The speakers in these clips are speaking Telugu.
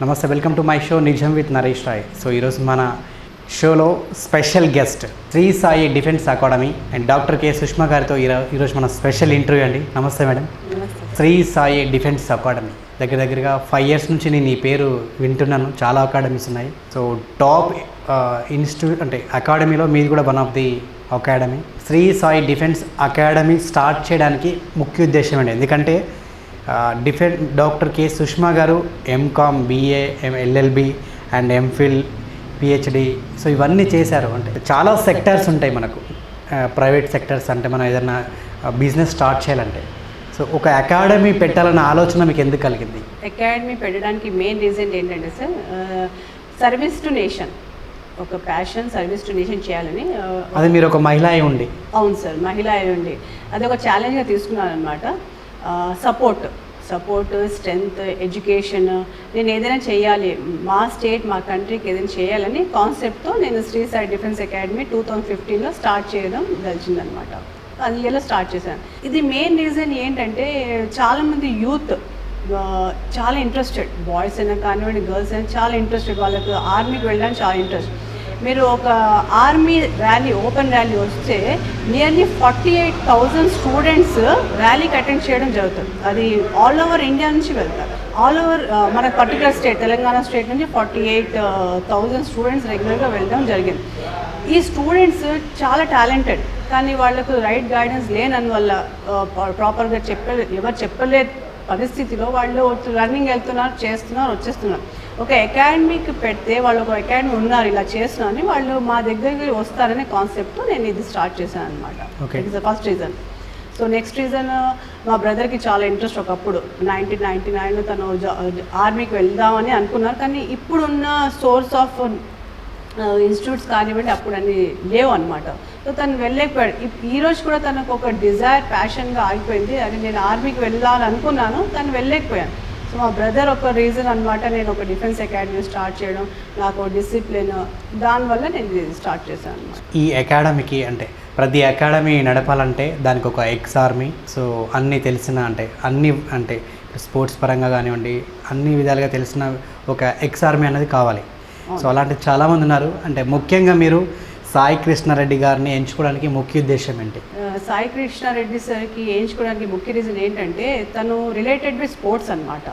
నమస్తే, వెల్కమ్ టు మై షో నిజం విత్ నరేష్ రాయ్. సో ఈరోజు మన షోలో special guest Shri Sai defence academy and doctor K Sushma గారితో ఈరోజు మన స్పెషల్ ఇంటర్వ్యూ అండి. నమస్తే madam. Shri Sai defence academy దగ్గరగా 5 years నుంచి నేను ఈ పేరు వింటున్నాను. చాలా అకాడమీస్ ఉన్నాయి. సో టాప్ ఇన్స్టిట్యూట్ అంటే అకాడమీలో మీది కూడా one of the academy. Shri Sai defence academy start చేయడానికి ముఖ్య ఉద్దేశం అండి. ఎందుకంటే డాక్టర్ కె సుష్మా గారు MCom, BA, LLB and MPhil, PhD so ఇవన్నీ చేశారు. అంటే చాలా సెక్టర్స్ ఉంటాయి మనకు, ప్రైవేట్ సెక్టర్స్ అంటే మనం ఏదైనా బిజినెస్ స్టార్ట్ చేయాలంటే. సో ఒక అకాడమీ పెట్టాలన్న ఆలోచన మీకు ఎందుకు కలిగింది? అకాడమీ పెట్టడానికి మెయిన్ రీజన్ ఏంటంటే సార్, సర్వీస్ టు నేషన్, ఒక ప్యాషన్ సర్వీస్ టు నేషన్ చేయాలని. అది మీరు ఒక మహిళ అయి ఉండి? అవును సార్, మహిళ అయి ఉండి అది ఒక ఛాలెంజ్గా తీసుకున్నాను అనమాట. సపోర్ట్, స్ట్రెంగ్త్, ఎడ్యుకేషన్, నేను ఏదైనా చేయాలి, మా స్టేట్, మా కంట్రీకి ఏదైనా చేయాలని కాన్సెప్ట్తో నేను శ్రీ సాయి డిఫెన్స్ అకాడమీ 2015లో స్టార్ట్ చేయడం తెలిసిందనమాట. అది ఇయర్లో స్టార్ట్ చేశాను. ఇది మెయిన్ రీజన్ ఏంటంటే, చాలామంది యూత్ చాలా ఇంట్రెస్టెడ్, బాయ్స్ అయినా కానివ్వండి, గర్ల్స్ అయినా చాలా ఇంట్రెస్టెడ్, వాళ్ళకు ఆర్మీకి వెళ్ళడానికి చాలా ఇంట్రెస్ట్. మీరు ఒక ఆర్మీ ర్యాలీ, ఓపెన్ ర్యాలీ వస్తే నియర్లీ 48,000 స్టూడెంట్స్ ర్యాలీకి అటెండ్ చేయడం జరుగుతుంది. అది ఆల్ ఓవర్ ఇండియా నుంచి వెళ్తారు. ఆల్ ఓవర్ మన పర్టికులర్ స్టేట్, తెలంగాణ స్టేట్ నుంచి 48,000 స్టూడెంట్స్ రెగ్యులర్గా వెళ్ళడం జరిగింది. ఈ స్టూడెంట్స్ చాలా టాలెంటెడ్, కానీ వాళ్ళకు రైట్ గైడెన్స్ లేనందువల్ల, ప్రాపర్గా ఎవరు చెప్పలేదు పరిస్థితిలో వాళ్ళు రన్నింగ్ వెళ్తున్నారు, చేస్తున్నారు, వచ్చేస్తున్నారు. ఒక అకాడమీకి పెడితే వాళ్ళు ఒక అకాడమీ ఉన్నారు, ఇలా చేస్తున్నారని వాళ్ళు మా దగ్గరికి వస్తారనే కాన్సెప్ట్ నేను ఇది స్టార్ట్ చేశాను అనమాట. It is the first reason. So next reason, మా బ్రదర్కి చాలా ఇంట్రెస్ట్. ఒకప్పుడు 1999లో తను ఆర్మీకి వెళ్దామని అనుకున్నారు, కానీ ఇప్పుడున్న సోర్స్ ఆఫ్ ఇన్స్టిట్యూట్స్ కానివ్వండి అప్పుడు అన్నీ లేవు అనమాట. సో తను వెళ్ళలేకపోయాడు. ఈరోజు కూడా తనకు ఒక డిజైర్, ప్యాషన్గా ఆగిపోయింది. అది నేను ఆర్మీకి వెళ్ళాలని అనుకున్నాను, తను వెళ్ళలేకపోయాను. సో మా బ్రదర్ ఒక రీజన్ అనమాట, నేను ఒక డిఫెన్స్ అకాడమీ స్టార్ట్ చేయడం, నాకు డిసిప్లిన్, దానివల్ల నేను ఇది స్టార్ట్ చేశాను అనమాట. ఈ అకాడమీకి అంటే ప్రతి అకాడమీ నడపాలంటే దానికి ఒక ఎక్స్ ఆర్మీ, సో అన్నీ తెలిసిన అంటే స్పోర్ట్స్ పరంగా కానివ్వండి అన్ని విధాలుగా తెలిసిన ఒక ఎక్స్ ఆర్మీ అనేది కావాలి. సో అలాంటి చాలామంది ఉన్నారు. అంటే ముఖ్యంగా మీరు సాయి కృష్ణారెడ్డి గారిని ఎంచుకోవడానికి ముఖ్య ఉద్దేశం ఏంటి? సాయి కృష్ణారెడ్డి సార్కి ఎంచుకోవడానికి ముఖ్య రీజన్ ఏంటంటే, తను రిలేటెడ్ విత్ స్పోర్ట్స్ అనమాట.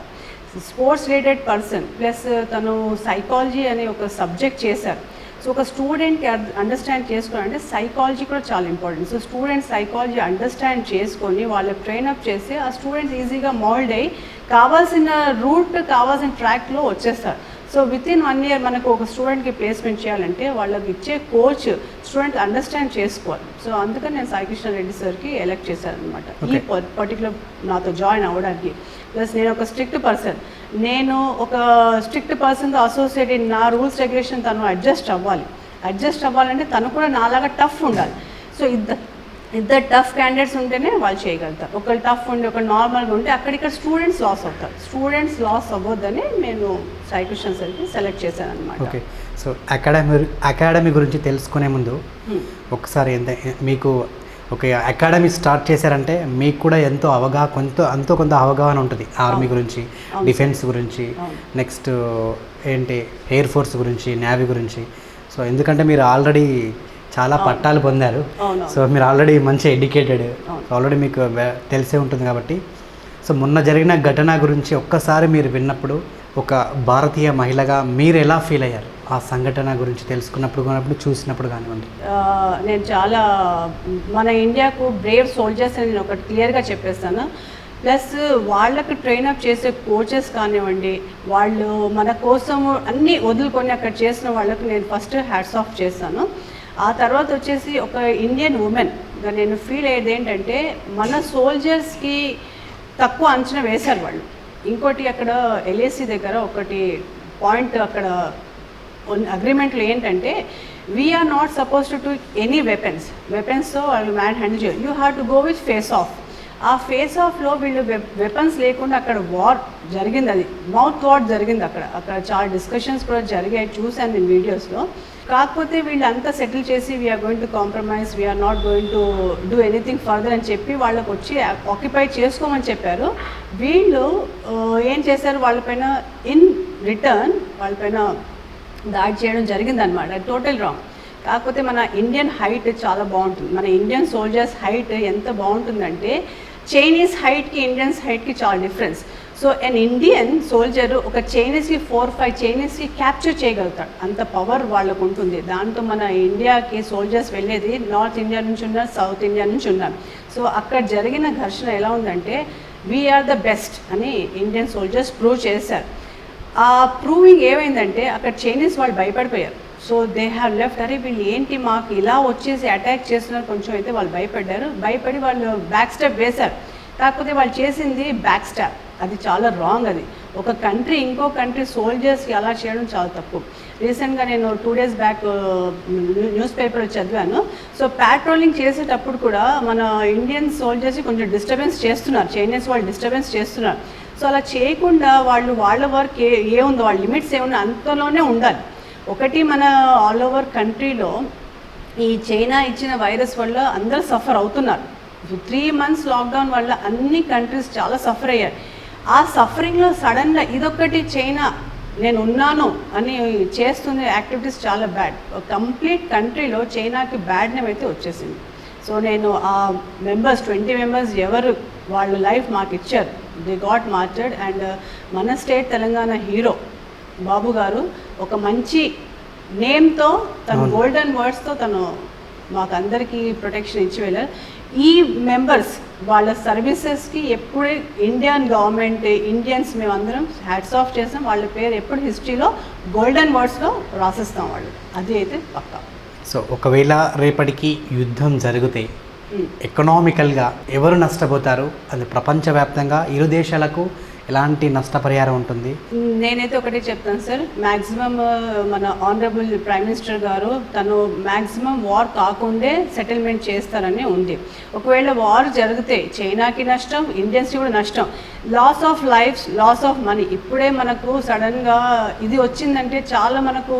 స్పోర్ట్స్ రిలేటెడ్ పర్సన్, ప్లస్ తను సైకాలజీ అనే ఒక సబ్జెక్ట్ చేశారు. సో ఒక స్టూడెంట్కి అండర్స్టాండ్ చేసుకోవాలంటే సైకాలజీ కూడా చాలా important. So students psychology understand చేసుకొని వాళ్ళకి ట్రైనప్ చేసి ఆ స్టూడెంట్స్ ఈజీగా మోల్డ్ అయ్యి కావాల్సిన రూట్, కావాల్సిన ట్రాక్లో వచ్చేస్తారు. సో వితిన్ 1 year మనకు ఒక స్టూడెంట్కి ప్లేస్మెంట్ చేయాలంటే వాళ్ళకి ఇచ్చే కోచ్ స్టూడెంట్ అండర్స్టాండ్ చేసుకోవాలి. సో అందుకని నేను సాయి కృష్ణారెడ్డి సార్కి ఎలెక్ట్ చేశాను అనమాట ఈ పర్టికులర్ నాతో జాయిన్ అవ్వడానికి. ప్లస్ నేను ఒక స్ట్రిక్ట్ పర్సన్, నేను ఒక స్ట్రిక్ట్ పర్సన్తో అసోసియేట్ అయిన నా రూల్స్ రెగ్యులేషన్ తను అడ్జస్ట్ అవ్వాలంటే తను కూడా నాలాగా టఫ్ ఉండాలి. సో ఇద్దరు టఫ్ క్యాండిడేట్స్ ఉంటేనే వాళ్ళు చేయగలుగుతారు. ఒకరు టఫ్ ఉండి ఒకరు నార్మల్గా ఉంటే అక్కడిక్కడ స్టూడెంట్స్ లాస్ అవుతారు. స్టూడెంట్స్ లాస్ అవ్వద్దని నేను సాయి కృష్ణ సార్కి సెలెక్ట్ చేశాను అనమాట. ఓకే. సో అకాడమీ గురించి తెలుసుకునే ముందు ఒకసారి మీకు ఒక అకాడమీ స్టార్ట్ చేశారంటే మీకు కూడా ఎంతో కొంత అవగాహన ఉంటుంది ఆర్మీ గురించి, డిఫెన్స్ గురించి, నెక్స్ట్ ఏంటి ఎయిర్ ఫోర్స్ గురించి, నేవీ గురించి. సో ఎందుకంటే మీరు ఆల్రెడీ చాలా పట్టాలు పొందారు. సో మీరు ఆల్రెడీ మంచి ఎడ్యుకేటెడ్, ఆల్రెడీ మీకు తెలిసే ఉంటుంది కాబట్టి. సో మొన్న జరిగిన ఘటన గురించి ఒక్కసారి మీరు విన్నప్పుడు ఒక భారతీయ మహిళగా మీరు ఎలా ఫీల్ అయ్యారు? ఆ సంఘటన గురించి తెలుసుకున్నప్పుడు చూసినప్పుడు కానివ్వండి. నేను చాలా మన ఇండియాకు బ్రేవ్ సోల్జర్స్ అని నేను ఒకటి క్లియర్గా చెప్పేస్తాను. ప్లస్ వాళ్ళకి ట్రైనప్ చేసే కోచెస్ కానివ్వండి, వాళ్ళు మన కోసము అన్నీ వదులుకొని అక్కడ చేసిన వాళ్ళకు నేను ఫస్ట్ హ్యాట్స్ ఆఫ్ చేస్తాను. ఆ తర్వాత వచ్చేసి ఒక ఇండియన్ ఉమెన్గా నేను ఫీల్ అయ్యేది ఏంటంటే, మన సోల్జర్స్కి తక్కువ అంచనా వేశారు వాళ్ళు. ఇంకోటి అక్కడ ఎల్ఏసి దగ్గర ఒకటి పాయింట్ అక్కడ అగ్రిమెంట్లో ఏంటంటే, we are not suppose to any వెపన్స్తో వాళ్ళు మ్యాన్ హ్యాండిల్ చేయాలి. You have to go with face off. ఆ ఫేస్ ఆఫ్లో వీళ్ళు వెపన్స్ లేకుండా అక్కడ వార్ జరిగింది, అది మౌత్ వార్ జరిగింది. అక్కడ చాలా డిస్కషన్స్ కూడా జరిగాయి, చూశాను నేను వీడియోస్లో. కాకపోతే వీళ్ళంతా సెటిల్ చేసి we are going to compromise, we are not going to do anything further అని చెప్పి వాళ్ళకి వచ్చి ఆక్యుపై చేసుకోమని చెప్పారు. వీళ్ళు ఏం చేశారు, వాళ్ళపైన రిటర్న్ వాళ్ళపైన దాడి చేయడం జరిగిందనమాట. Total wrong. కాకపోతే మన ఇండియన్ హైట్ చాలా బాగుంటుంది. మన ఇండియన్ సోల్జర్స్ హైట్ ఎంత బాగుంటుందంటే చైనీస్ హైట్కి ఇండియన్స్ హైట్కి చాలా difference. So and Indian soldier ఒక చైనీస్కి 4-5 చైనీస్కి క్యాప్చర్ చేయగలుగుతాడు. అంత పవర్ వాళ్ళకు ఉంటుంది. దాంతో మన ఇండియాకి సోల్జర్స్ వెళ్ళేది నార్త్ ఇండియా నుంచి ఉన్నారు, సౌత్ ఇండియా నుంచి ఉన్నారు. సో అక్కడ జరిగిన ఘర్షణ ఎలా ఉందంటే వీఆర్ ద బెస్ట్ అని ఇండియన్ సోల్జర్స్ ప్రూవ్ చేశారు. ఆ ప్రూవింగ్ ఏమైందంటే అక్కడ చైనీస్ వాళ్ళు భయపడిపోయారు. So they have left. అరే వీళ్ళు ఏంటి మాకు ఇలా వచ్చేసి అటాక్ చేస్తున్నారు కొంచెం అయితే వాళ్ళు భయపడ్డారు. భయపడి వాళ్ళు బ్యాక్ స్టెప్ వేశారు. కాకపోతే వాళ్ళు చేసింది బ్యాక్ స్టాప్. అది చాలా రాంగ్. అది ఒక కంట్రీ ఇంకో కంట్రీ సోల్జర్స్కి అలా చేయడం చాలా తప్పు. రీసెంట్గా నేను 2 days బ్యాక్ న్యూస్ పేపర్ చదివాను. సో ప్యాట్రోలింగ్ చేసేటప్పుడు కూడా మన ఇండియన్ సోల్జర్స్కి కొంచెం డిస్టర్బెన్స్ చేస్తున్నారు, చైనీస్ వాళ్ళు డిస్టర్బెన్స్ చేస్తున్నారు. సో అలా చేయకుండా వాళ్ళు వాళ్ళ వర్క్ ఏముందో వాళ్ళ లిమిట్స్ ఏముందో అంతలోనే ఉండాలి. ఒకటి మన ఆల్ ఓవర్ కంట్రీలో ఈ చైనా ఇచ్చిన వైరస్ వల్ల అందరూ సఫర్ అవుతున్నారు. 3 months లాక్డౌన్ వల్ల అన్ని కంట్రీస్ చాలా సఫర్ అయ్యారు. ఆ సఫరింగ్లో సడన్గా ఇదొక్కటి చైనా నేను ఉన్నాను అని చేస్తున్న యాక్టివిటీస్ చాలా బ్యాడ్. కంప్లీట్ కంట్రీలో చైనాకి బ్యాడ్ నేమ్ అయితే వచ్చేసింది. సో నేను ఆ మెంబర్స్ 20 members ఎవరు వాళ్ళ లైఫ్ మాకు ఇచ్చారు, దే గాట్ మార్టర్డ్. అండ్ మన స్టేట్ తెలంగాణ హీరో బాబు గారు ఒక మంచి నేమ్తో తను గోల్డెన్ వర్డ్స్తో తను మాకు అందరికీ ప్రొటెక్షన్ ఇచ్చి వెళ్ళారు. ఈ మెంబర్స్ వాళ్ళ సర్వీసెస్కి ఎప్పుడే ఇండియన్ గవర్నమెంట్ ఇండియన్స్ మేమందరం హ్యాట్స్ ఆఫ్ చేస్తాం. వాళ్ళ పేరు ఎప్పుడు హిస్టరీలో గోల్డెన్ వర్డ్స్లో రాసిస్తాం వాళ్ళు. అది అయితే పక్కా. సో ఒకవేళ రేపటికి యుద్ధం జరిగితే ఎకనామికల్గా ఎవరు నష్టపోతారు? అది ప్రపంచవ్యాప్తంగా ఇరు దేశాలకు ఎలాంటి నష్టపరిహారం ఉంటుంది? నేనైతే ఒకటే చెప్తాను సార్. మ్యాక్సిమం మన ఆనరబుల్ ప్రైమ్ మినిస్టర్ గారు తను మ్యాక్సిమం వార్ కాకుండే సెటిల్మెంట్ చేస్తారని ఉంది. ఒకవేళ వార్ జరిగితే చైనాకి నష్టం, ఇండియన్స్కి కూడా నష్టం. Loss of lifes, loss of money. ఇప్పుడే మనకు సడన్గా ఇది వచ్చిందంటే చాలా మనకు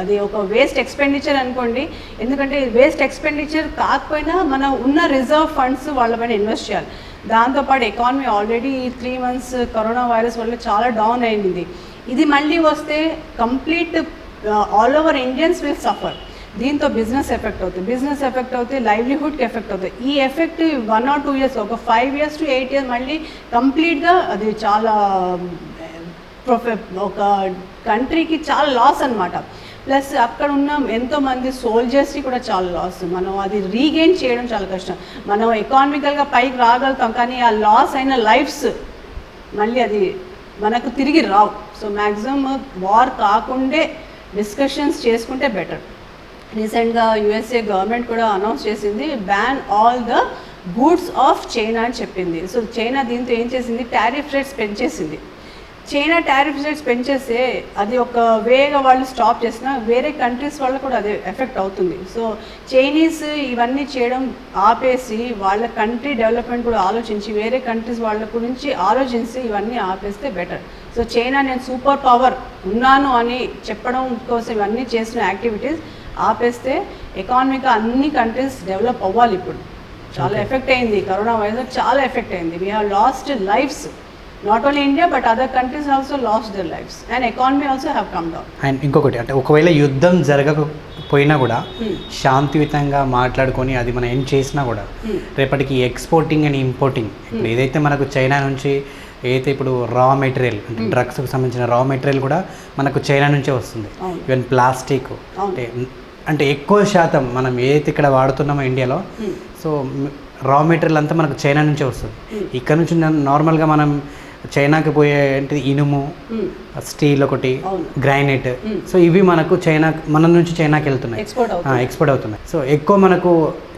అది ఒక వేస్ట్ ఎక్స్పెండిచర్ అనుకోండి. ఎందుకంటే వేస్ట్ ఎక్స్పెండిచర్ కాకపోయినా మన ఉన్న రిజర్వ్ ఫండ్స్ వాళ్ళపైన ఇన్వెస్ట్ చేయాలి. దాంతోపాటు economy already 3 months corona virus వల్ల చాలా డౌన్ అయింది. ఇది మళ్ళీ వస్తే complete all over Indians will suffer. దీంతో బిజినెస్ ఎఫెక్ట్ అవుతుంది, లైవ్లీహుడ్కి ఎఫెక్ట్ అవుతుంది. ఈ ఎఫెక్ట్ 1 or 2 years, ఒక 5 years to 8 years మళ్ళీ కంప్లీట్గా అది చాలా ఒక కంట్రీకి చాలా లాస్ అనమాట. ప్లస్ అక్కడ ఉన్న ఎంతోమంది సోల్జర్స్కి కూడా చాలా లాస్. మనం అది రీగెయిన్ చేయడం చాలా కష్టం. మనం ఎకానమికల్గా పైకి రాగలుగుతాం కానీ ఆ లాస్ అయిన లైఫ్స్ మళ్ళీ అది మనకు తిరిగి రావు. సో మ్యాక్సిమం వార్ కాకుండే డిస్కషన్స్ చేసుకుంటే బెటర్. రీసెంట్గా USA గవర్నమెంట్ కూడా అనౌన్స్ చేసింది ban all the goods of China అని చెప్పింది. సో చైనా దీంతో ఏం చేసింది, టారిఫ్ రేట్స్ పెంచేసింది. చైనా టారిఫ్ రేట్స్ పెంచేస్తే అది ఒక వేగా వాళ్ళు స్టాప్ చేసినా వేరే కంట్రీస్ వల్ల కూడా అది ఎఫెక్ట్ అవుతుంది. సో చైనీస్ ఇవన్నీ చేయడం ఆపేసి వాళ్ళ కంట్రీ డెవలప్మెంట్ కూడా ఆలోచించి వేరే కంట్రీస్ వాళ్ళ గురించి ఆలోచించి ఇవన్నీ ఆపేస్తే బెటర్. సో చైనా నేను సూపర్ పవర్ ఉన్నాను అని చెప్పడం కోసం ఇవన్నీ చేసిన యాక్టివిటీస్ ఆపేస్తే ఎకానమీగా అన్ని కంట్రీస్ డెవలప్ అవ్వాలి. ఇప్పుడు చాలా ఎఫెక్ట్ అయింది కరోనా వైరస్, చాలా ఎఫెక్ట్ అయింది. We have lost lifes. Not only India but other countries also lost their lives and economy also have come down. And ఇంకొకటి అంటే ఒకవేళ యుద్ధం జరగకపోయినా కూడా శాంతియుతంగా మాట్లాడుకొని అది మనం ఏం చేసినా కూడా రేపటికి ఎక్స్పోర్టింగ్ అండ్ ఇంపోర్టింగ్ ఇప్పుడు ఏదైతే మనకు చైనా నుంచి ఏదైతే ఇప్పుడు రా మెటీరియల్ అంటే డ్రగ్స్కి సంబంధించిన రా మెటీరియల్ కూడా మనకు చైనా నుంచే వస్తుంది. ఈవెన్ ప్లాస్టిక్ అంటే ఎక్కువ శాతం మనం ఏదైతే ఇక్కడ వాడుతున్నామో ఇండియాలో సో రా మెటీరియల్ అంతా మనకు చైనా నుంచే వస్తుంది. ఇక్కడ నుంచి నార్మల్గా మనం చైనాకి పోయే ఏంటిది ఇనుము, స్టీల్ ఒకటి, గ్రానైట్. సో ఇవి మనకు మన నుంచి చైనాకి వెళ్తున్నాయి, ఎక్స్పోర్ట్ అవుతున్నాయి. సో ఎక్కువ మనకు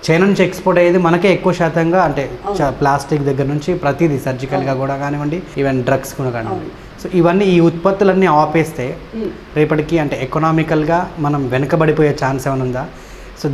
చైనా నుంచి ఎక్స్పోర్ట్ అయ్యేది మనకే ఎక్కువ శాతంగా అంటే ప్లాస్టిక్ దగ్గర నుంచి ప్రతిదీ సర్జికల్గా కూడా కానివ్వండి, ఈవెన్ డ్రగ్స్ కూడా కానివ్వండి. సో ఇవన్నీ ఈ ఉత్పత్తులన్నీ ఆపేస్తే రేపటికి అంటే ఎకనామికల్గా మనం వెనుకబడిపోయే ఛాన్స్ ఏమైనా ఉందా? సో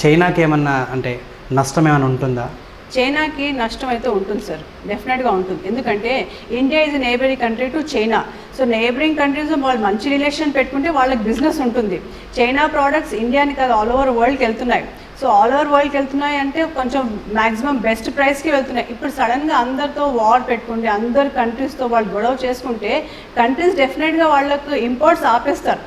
చైనాకి ఏమన్నా అంటే నష్టం ఏమైనా ఉంటుందా? చైనాకి నష్టం అయితే ఉంటుంది సార్, డెఫినెట్గా ఉంటుంది. ఎందుకంటే India is neighbouring country to China. So neighbouring countries వాళ్ళు మంచి రిలేషన్ పెట్టుకుంటే వాళ్ళకి బిజినెస్ ఉంటుంది. చైనా ప్రోడక్ట్స్ ఇండియాని కాదు ఆల్ ఓవర్ వరల్డ్కి వెళ్తున్నాయి. సో ఆల్ ఓవర్ వరల్డ్కి వెళ్తున్నాయి అంటే కొంచెం మ్యాక్సిమం బెస్ట్ ప్రైస్కి వెళ్తున్నాయి. ఇప్పుడు సడన్గా అందరితో వార్ పెట్టుకుంటే, అందరు కంట్రీస్తో వాళ్ళు గొడవ చేసుకుంటే కంట్రీస్ డెఫినెట్గా వాళ్ళకు ఇంపోర్ట్స్ ఆపేస్తారు,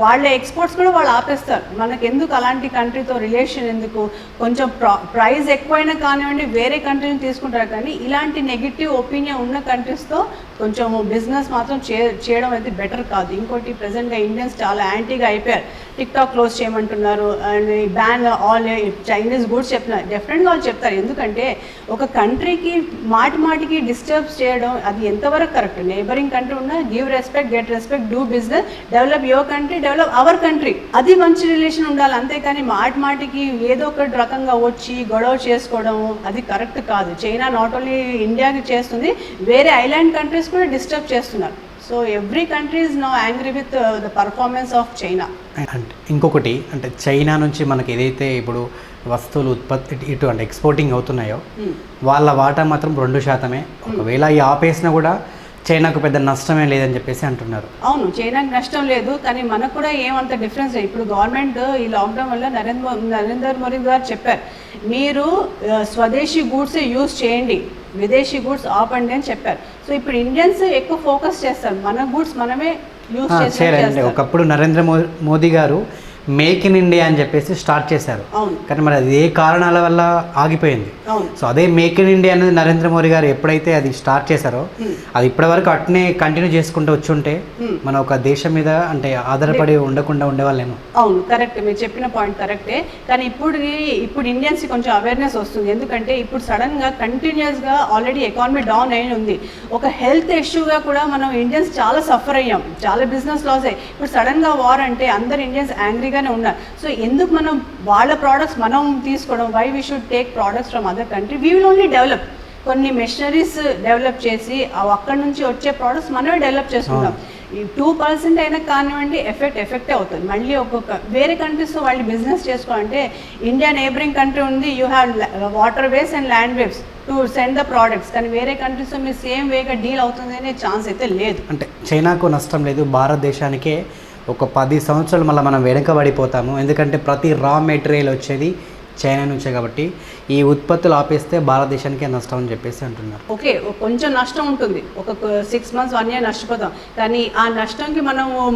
వాళ్ళ ఎక్స్పోర్ట్స్ కూడా వాళ్ళు ఆపేస్తారు. మనకు ఎందుకు అలాంటి కంట్రీతో రిలేషన్ ఎందుకు? కొంచెం ప్రైస్ ఎక్కువైనా కానివ్వండి వేరే కంట్రీని తీసుకుంటారు, కానీ ఇలాంటి నెగిటివ్ ఒపీనియన్ ఉన్న కంట్రీస్తో కొంచెం బిజినెస్ మాత్రం చేయడం అయితే బెటర్ కాదు. ఇంకోటి ప్రజెంట్గా ఇండియన్స్ చాలా యాంటీగా అయిపోయారు. టిక్టాక్ క్లోజ్ చేయమంటున్నారు and ban all Chinese goods చెప్తున్నారు. డెఫినెట్గా వాళ్ళు చెప్తారు, ఎందుకంటే ఒక కంట్రీకి మాటికి డిస్టర్బ్స్ చేయడం అది ఎంతవరకు కరెక్ట్? నేబరింగ్ కంట్రీ ఉన్నా give respect, get respect, do business, develop your country, develop our country, అది మంచి రిలేషన్ ఉండాలి. అంతేకాని మాటికి ఏదో ఒకటి రకంగా వచ్చి గొడవ చేసుకోవడం అది కరెక్ట్ కాదు. చైనా నాట్ ఓన్లీ ఇండియాకి చేస్తుంది, వేరే ఐలాండ్ కంట్రీస్ కూడా డిస్టర్బ్ చేస్తున్నారు. So every country is now angry with the performance of China. అంటే ఇంకొకటి అంటే చైనా నుంచి మనకి ఏదైతే ఇప్పుడు వస్తువులు ఉత్పత్తి ఇటు అంటే ఎక్స్పోర్టింగ్ అవుతున్నాయో వాళ్ళ వాటా మాత్రం 2%. ఒకవేళ ఈ ఆపేసినా కూడా చైనాకు పెద్ద నష్టమే లేదని చెప్పేసి అంటున్నారు. అవును, చైనాకి నష్టం లేదు, కానీ మనకు కూడా ఏమంత డిఫరెన్స్ లేదు. ఇప్పుడు గవర్నమెంట్ ఈ లాక్డౌన్ వల్ల నరేంద్ర మోదీ గారు చెప్పారు, మీరు స్వదేశీ గూడ్సే యూజ్ చేయండి, విదేశీ గూడ్స్ ఆపండి అని చెప్పారు. సో ఇప్పుడు ఇండియన్స్ ఎక్కువ ఫోకస్ చేస్తారు, మన గూడ్స్ మనమే యూజ్ చేయాలి. ఒకప్పుడు నరేంద్ర మోదీ గారు మేక్ ఇన్ ఇండియా అని చెప్పేసి స్టార్ట్ చేశారు, కానీ మరి అది ఏ కారణాల వల్ల ఆగిపోయింది. సో అదే మేక్ ఇన్ ఇండియా అనేది నరేంద్ర మోదీ గారు ఎప్పుడైతే అది స్టార్ట్ చేశారో అది ఇప్పటివరకు అట్నే కంటిన్యూ చేసుకుంటూ వచ్చి ఉంటే మన ఒక దేశం మీద అంటే ఆధారపడి ఉండకుండా ఉండేవాళ్ళేమో. అవును, కరెక్ట్, మీరు చెప్పిన పాయింట్ కరెక్టే. కానీ ఇప్పుడు ఇండియన్స్ కొంచెం అవేర్నెస్ వస్తుంది, ఎందుకంటే ఇప్పుడు సడన్గా కంటిన్యూస్గా ఆల్రెడీ ఎకానమీ డౌన్ అయి ఉంది. ఒక హెల్త్ ఇష్యూగా కూడా మనం ఇండియన్స్ చాలా సఫర్ అయ్యాం, చాలా బిజినెస్ లాస్ అయ్యి. ఇప్పుడు సడన్గా వార్ అంటే అందరు ఇండియన్స్ యాంగ్రీ ఉన్నారు. సో ఎందుకు మనం వాళ్ళ ప్రోడక్ట్స్ మనం తీసుకోవడం? Why we should take products from other country? We will only develop, కొన్ని మెషినరీస్ డెవలప్ చేసి అక్కడ నుంచి వచ్చే ప్రోడక్ట్స్ మనమే డెవలప్ చేసుకుంటాం. 2% అయినా కానివ్వండి ఎఫెక్టే అవుతుంది. మళ్ళీ ఒక్కొక్క వేరే కంట్రీస్తో వాళ్ళు బిజినెస్ చేసుకోవాలంటే ఇండియా నేబరింగ్ కంట్రీ ఉంది, you have water ways and land waves to send the products, కానీ వేరే కంట్రీస్తో మీరు సేమ్ వేగా డీల్ అవుతుంది అనే ఛాన్స్ అయితే లేదు. అంటే చైనాకు నష్టం లేదు, భారతదేశానికే ఒక 10 సంవత్సరాలు మళ్ళీ మనం వెనకబడిపోతాము. ఎందుకంటే ప్రతి రా మెటీరియల్ వచ్చేది చైనా నుంచే, కాబట్టి ఈ ఉత్పత్తులు ఆపేస్తే భారతదేశానికే నష్టం అని చెప్పేసి అంటున్నారు. ఓకే, కొంచెం నష్టం ఉంటుంది, ఒక 6 months 1 year నష్టపోతాం, కానీ ఆ నష్టంకి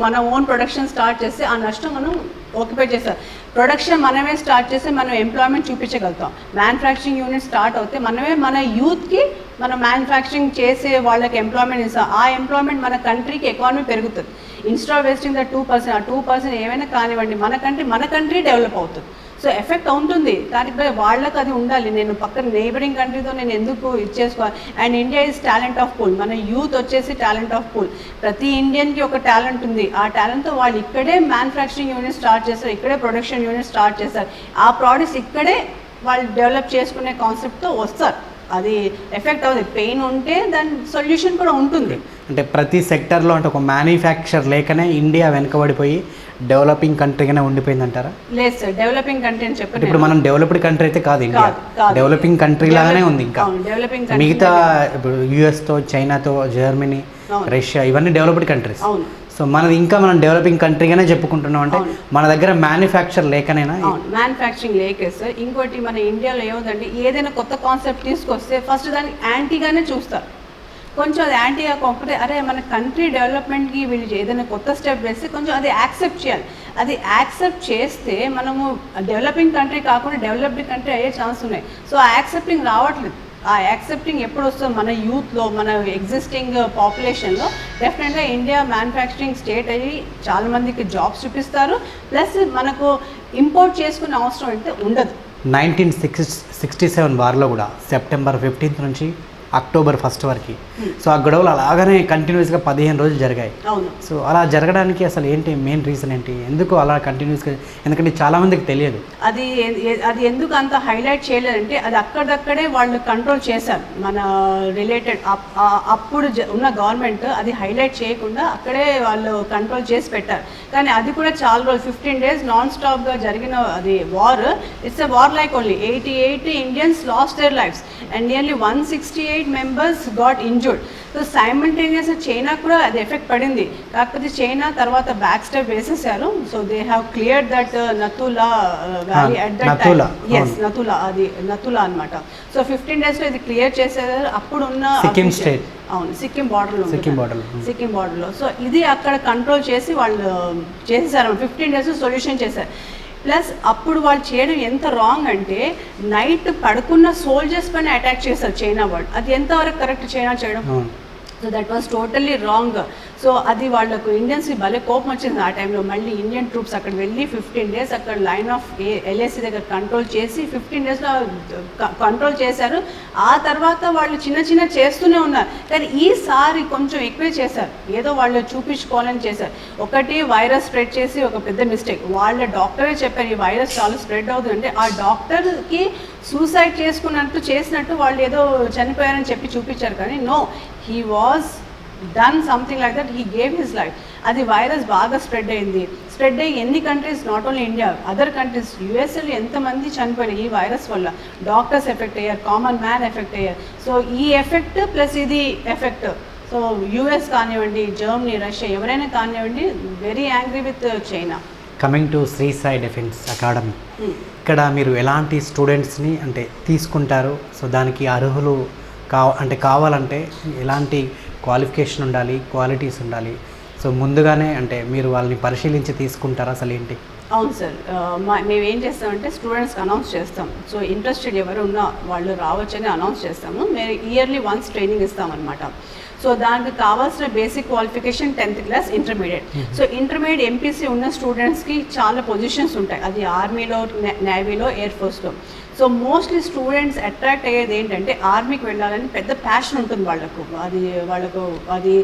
మన ఓన్ ప్రొడక్షన్ స్టార్ట్ చేస్తే ఆ నష్టం మనం ఆక్యుపై చేస్తాం. ప్రొడక్షన్ మనమే స్టార్ట్ చేస్తే మనం ఎంప్లాయ్మెంట్ చూపించగలుగుతాం. మ్యానుఫ్యాక్చరింగ్ యూనిట్ స్టార్ట్ అవుతే మనమే మన యూత్కి మనం మ్యానుఫ్యాక్చరింగ్ చేసే వాళ్ళకి ఎంప్లాయ్మెంట్ ఇస్తాం. ఆ ఎంప్లాయ్మెంట్ మన కంట్రీకి ఎకానమీ పెరుగుతుంది. ఇన్స్టా వేస్టింగ్ ద 2%, ఆ 2% ఏమైనా కానివ్వండి మన కంట్రీ డెవలప్ అవుతుంది. సో ఎఫెక్ట్ ఉంటుంది, కానీ వాళ్ళకి అది ఉండాలి. నేను పక్కన నేబరింగ్ కంట్రీతో నేను ఎందుకు ఇచ్చేసుకోవాలి? And India is talent of pool, మన యూత్ వచ్చేసి టాలెంట్ ఆఫ్ పూల్. ప్రతి ఇండియన్కి ఒక టాలెంట్ ఉంది, ఆ టాలెంట్తో వాళ్ళు ఇక్కడే మ్యానుఫ్యాక్చరింగ్ యూనిట్ స్టార్ట్ చేస్తారు, ఇక్కడే ప్రొడక్షన్ యూనిట్ స్టార్ట్ చేస్తారు, ఆ ప్రోడక్ట్స్ ఇక్కడే వాళ్ళు డెవలప్ చేసుకునే కాన్సెప్ట్తో వస్తారు. అది ఎఫెక్ట్ అవుతుంది. పెయిన్ ఉంటే దాని సొల్యూషన్ కూడా ఉంటుంది. అంటే ప్రతి సెక్టర్లో అంటే ఒక మ్యానుఫ్యాక్చర్ లేకనే ఇండియా వెనకబడిపోయి డెవలపింగ్ కంట్రీగానే ఉండిపోయిందంటారా? లేదు సార్, డెవలపింగ్ కంట్రీ అని చెప్పి ఇప్పుడు మనం డెవలప్డ్ కంట్రీ అయితే కాదు, ఇండియా డెవలపింగ్ కంట్రీ లాగానే ఉంది. ఇంకా మిగతా ఇప్పుడు యుఎస్తో, చైనాతో, జర్మనీ, రష్యా ఇవన్నీ డెవలప్డ్ కంట్రీస్. సో మనం డెవలపింగ్ కంట్రీగానే చెప్పుకుంటున్నాం. అంటే మన దగ్గర మ్యానుఫ్యాక్చర్ లేకనేనా? మ్యానుఫ్యాక్చరింగ్ లేకే సార్. ఇంకోటి మన ఇండియాలో ఏముందంటే ఏదైనా కొత్త కాన్సెప్ట్ తీసుకొస్తే ఫస్ట్ దాన్ని యాంటీగానే చూస్తారు. కొంచెం అది యాంటీగా కాకపోతే అరే మన కంట్రీ డెవలప్మెంట్కి వీళ్ళు ఏదైనా కొత్త స్టెప్ వేస్తే కొంచెం అది యాక్సెప్ట్ చేయాలి. అది యాక్సెప్ట్ చేస్తే మనము డెవలపింగ్ కంట్రీ కాకుండా డెవలప్డ్ కంట్రీ అయ్యే ఛాన్స్ ఉన్నాయి. సో ఆ యాక్సెప్టింగ్ రావట్లేదు. ఆ యాక్సెప్టింగ్ ఎప్పుడు వస్తుంది? మన యూత్లో, మన ఎగ్జిస్టింగ్ పాపులేషన్లో డెఫినెట్గా ఇండియా మ్యానుఫ్యాక్చరింగ్ స్టేట్ అయ్యి చాలామందికి జాబ్స్ చూపిస్తారు. ప్లస్ మనకు ఇంపోర్ట్ చేసుకునే అవసరం అయితే ఉండదు. 1967 వార్లో కూడా సెప్టెంబర్ 15th నుంచి అక్టోబర్ 1st వరకు, సో ఆ గొడవలు అలాగనే కంటిన్యూస్గా 15 రోజులు జరిగాయి. సో అలా జరగడానికి అసలు ఏంటి మెయిన్ రీజన్ ఏంటి? ఎందుకు అలా కంటిన్యూస్గా? ఎందుకంటే చాలామందికి తెలియదు. అది ఎందుకు అంత హైలైట్ చేయలేదంటే అది అక్కడక్కడే వాళ్ళు కంట్రోల్ చేశారు. మన రిలేటెడ్ అప్పుడు ఉన్న గవర్నమెంట్ అది హైలైట్ చేయకుండా అక్కడే వాళ్ళు కంట్రోల్ చేసి పెట్టారు. కానీ అది కూడా చాలా రోజులు 15 days నాన్ స్టాప్గా జరిగిన అది war. It's a war like only 88 Indians lost their lifes and nearly 168 8 members got injured. So simultaneous China కూడా అది ఎఫెక్ట్ పడింది. కాకపోతే చైనా తర్వాత బ్యాక్ స్టెప్ వేసేసారు. So they have clear that Nathula valley at that time. Yes, Nathula, అది నతులా అనమాట. సో 15 daysలో ఇది క్లియర్ చేసేది. అప్పుడున్న సిక్కిం స్టేట్, అవును, సిక్కిం బార్డర్లో, సిక్కిం బార్డర్లో. సో ఇది అక్కడ కంట్రోల్ చేసి వాళ్ళు చేసేసారు. 15 days సొల్యూషన్ చేశారు. ప్లస్ అప్పుడు వాళ్ళు చేయడం ఎంత రాంగ్ అంటే నైట్ పడుకున్న సోల్జర్స్ పైన అటాక్ చేశారు చైనా వాళ్ళు. అది ఎంతవరకు కరెక్ట్ చైనా చేయడం? So that was totally wrong. So అది వాళ్ళకు ఇండియన్స్కి భలే కోపం వచ్చింది ఆ టైంలో. మళ్ళీ ఇండియన్ ట్రూప్స్ అక్కడ వెళ్ళి 15 days అక్కడ లైన్ ఆఫ్ LAC దగ్గర కంట్రోల్ చేసి 15 daysలో కంట్రోల్ చేశారు. ఆ తర్వాత వాళ్ళు చిన్న చేస్తూనే ఉన్నారు. కానీ ఈసారి కొంచెం ఎక్కువే చేశారు. ఏదో వాళ్ళు చూపించుకోవాలని చేశారు. ఒకటి వైరస్ స్ప్రెడ్ చేసి ఒక పెద్ద మిస్టేక్. వాళ్ళ డాక్టరే చెప్పారు ఈ వైరస్ చాలా స్ప్రెడ్ అవుతుందంటే ఆ డాక్టర్కి సూసైడ్ చేసినట్టు వాళ్ళు ఏదో చనిపోయారని చెప్పి చూపించారు. కానీ no, he was done something like that, he gave his life. అది వైరస్ బాగా స్ప్రెడ్ అయ్యి ఎన్ని countries, not only India, other countries, యుఎస్ఏలో ఎంతమంది చనిపోయారు ఈ వైరస్ వల్ల. డాక్టర్స్ ఎఫెక్ట్ అయ్యారు, కామన్ మ్యాన్ ఎఫెక్ట్ అయ్యారు. సో ఈ ఎఫెక్ట్ ప్లస్ ఇది ఎఫెక్ట్. సో యుఎస్ కానివ్వండి, జర్మనీ, రష్యా, ఎవరైనా కానివ్వండి, very angry with China. Coming to Sri Sai defence academy, ఇక్కడ మీరు ఎలాంటి స్టూడెంట్స్ని అంటే తీసుకుంటారు? సో దానికి అర్హులు కావాలంటే ఎలాంటి క్వాలిఫికేషన్ ఉండాలి, క్వాలిటీస్ ఉండాలి? సో ముందుగానే అంటే మీరు వాళ్ళని పరిశీలించి తీసుకుంటారా అసలు ఏంటి? అవును సార్, మేము ఏం చేస్తామంటే స్టూడెంట్స్కి అనౌన్స్ చేస్తాం. సో ఇంట్రెస్టెడ్ ఎవరు ఉన్నా వాళ్ళు రావచ్చని అనౌన్స్ చేస్తాము. మేము ఇయర్లీ వన్స్ ట్రైనింగ్ ఇస్తామన్నమాట. సో దానికి కావాల్సిన basic qualification 10th class, intermediate. So intermediate MPC ఉన్న స్టూడెంట్స్కి చాలా పొజిషన్స్ ఉంటాయి. అది ఆర్మీలో, నేవీలో, ఎయిర్ ఫోర్స్లో. సో మోస్ట్లీ స్టూడెంట్స్ అట్రాక్ట్ అయ్యేది ఏంటంటే ఆర్మీకి వెళ్ళాలని పెద్ద ప్యాషన్ ఉంటుంది వాళ్ళకు. అది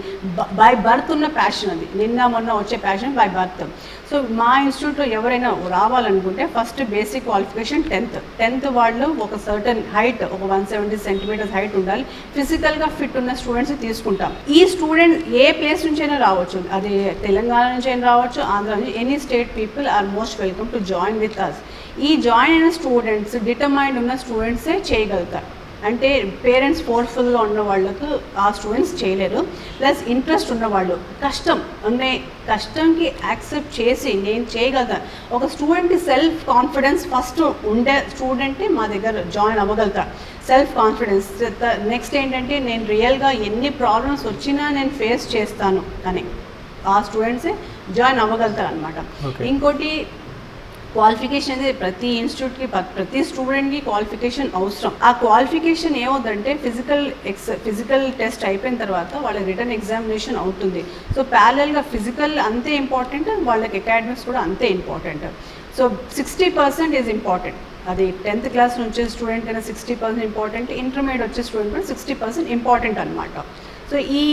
బై బర్త్ ఉన్న ప్యాషన్. అది నిన్న మొన్న వచ్చే ప్యాషన్ బై బర్త్. సో మా ఇన్స్టిట్యూట్లో ఎవరైనా రావాలనుకుంటే ఫస్ట్ బేసిక్ క్వాలిఫికేషన్ 10th వాళ్ళు ఒక సర్టన్ హైట్, ఒక 170 centimeters హైట్ ఉండాలి. ఫిజికల్గా ఫిట్ ఉన్న స్టూడెంట్స్ తీసుకుంటాం. ఈ స్టూడెంట్ ఏ ప్లేస్ నుంచైనా రావచ్చు. అది తెలంగాణ నుంచి అయినా రావచ్చు, ఆంధ్ర నుంచి, any state people are most welcome to join with us. ఈ జాయిన్ అయిన స్టూడెంట్స్ డిటర్మైండ్ ఉన్న స్టూడెంట్సే చేయగలుగుతారు. అంటే పేరెంట్స్ ఫోర్స్ఫుల్గా ఉన్న వాళ్ళకు ఆ స్టూడెంట్స్ చేయలేరు. ప్లస్ ఇంట్రెస్ట్ ఉన్నవాళ్ళు, కష్టంకి యాక్సెప్ట్ చేసి నేను చేయగలుగుతాను. ఒక స్టూడెంట్కి సెల్ఫ్ కాన్ఫిడెన్స్ ఫస్ట్ ఉండే స్టూడెంటే మా దగ్గర జాయిన్ అవ్వగలుగుతాడు. Self confidence. నెక్స్ట్ ఏంటంటే నేను రియల్గా ఎన్ని ప్రాబ్లమ్స్ వచ్చినా నేను ఫేస్ చేస్తాను అని ఆ స్టూడెంట్సే జాయిన్ అవ్వగలుగుతారు అనమాట. ఇంకోటి క్వాలిఫికేషన్ అనేది ప్రతి ఇన్స్టిట్యూట్కి, ప్రతి స్టూడెంట్కి క్వాలిఫికేషన్ అవసరం. ఆ క్వాలిఫికేషన్ ఏమవుతుందంటే ఫిజికల్ టెస్ట్ అయిపోయిన తర్వాత వాళ్ళకి రిటర్న్ ఎగ్జామినేషన్ అవుతుంది. సో ప్యారలల్గా ఫిజికల్ అంతే ఇంపార్టెంట్, వాళ్ళకి అకాడమిక్స్ కూడా అంతే ఇంపార్టెంట్. So 60% is important. అది 10th class నుంచి స్టూడెంట్ అయినా 60% ఇంపార్టెంట్, ఇంటర్మీడియట్ వచ్చే స్టూడెంట్ కూడా 60% ఇంపార్టెంట్ అనమాట. సో ఈ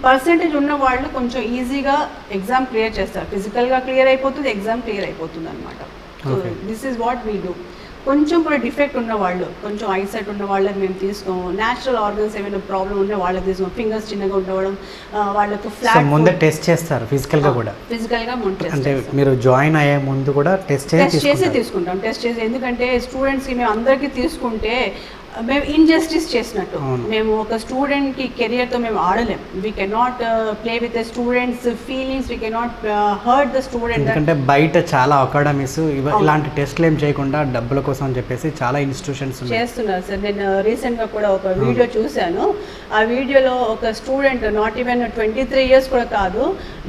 పర్సంటేజ్ ఉన్న వాళ్ళు కొంచెం ఈజీగా ఎగ్జామ్ క్లియర్ చేస్తారు. ఫిజికల్గా క్లియర్ అయిపోతుంది, ఎగ్జామ్ క్లియర్ అయిపోతుంది అనమాట. So this is what we do. కొంచెం కూడా డిఫెక్ట్ ఉన్న వాళ్ళు, కొంచెం ఐసైట్ ఉన్న వాళ్ళకి మేము తీసుకోము. న్యాచురల్ ఆర్గన్స్ ఏమైనా ప్రాబ్లమ్ ఉంటే వాళ్ళకి తీసుకోము. ఫింగర్స్ చిన్నగా ఉండడం, వాళ్ళకు ఫ్లాట్ ముందే టెస్ట్ చేస్తారు. ఫిజికల్గా కూడా, ఫిజికల్గా అంటే మీరు జాయిన్ అయ్యే ముందు కూడా టెస్ట్ చేసి తీసుకుంటాం. టెస్ట్ చేసి, ఎందుకంటే స్టూడెంట్స్కి మేము అందరికీ తీసుకుంటే మేము ఇన్జస్టిస్ చేసినట్టు. మేము ఒక స్టూడెంట్కి కెరియర్తో మేము ఆడలేం. We cannot play with the students feelings, we cannot hurt the student. ఎందుకంటే బయట చాలా అకాడమీస్ ఇలాంటి టెస్ట్లు ఏం చేయకుండా డబ్బుల కోసం అని చెప్పేసి చాలా ఇన్స్టిట్యూషన్స్ చేస్తున్నారు సార్. నేను రీసెంట్గా కూడా ఒక వీడియో చూశాను. ఆ వీడియోలో ఒక స్టూడెంట్, నాట్ ఈవెన్ 23 years కూడా కాదు,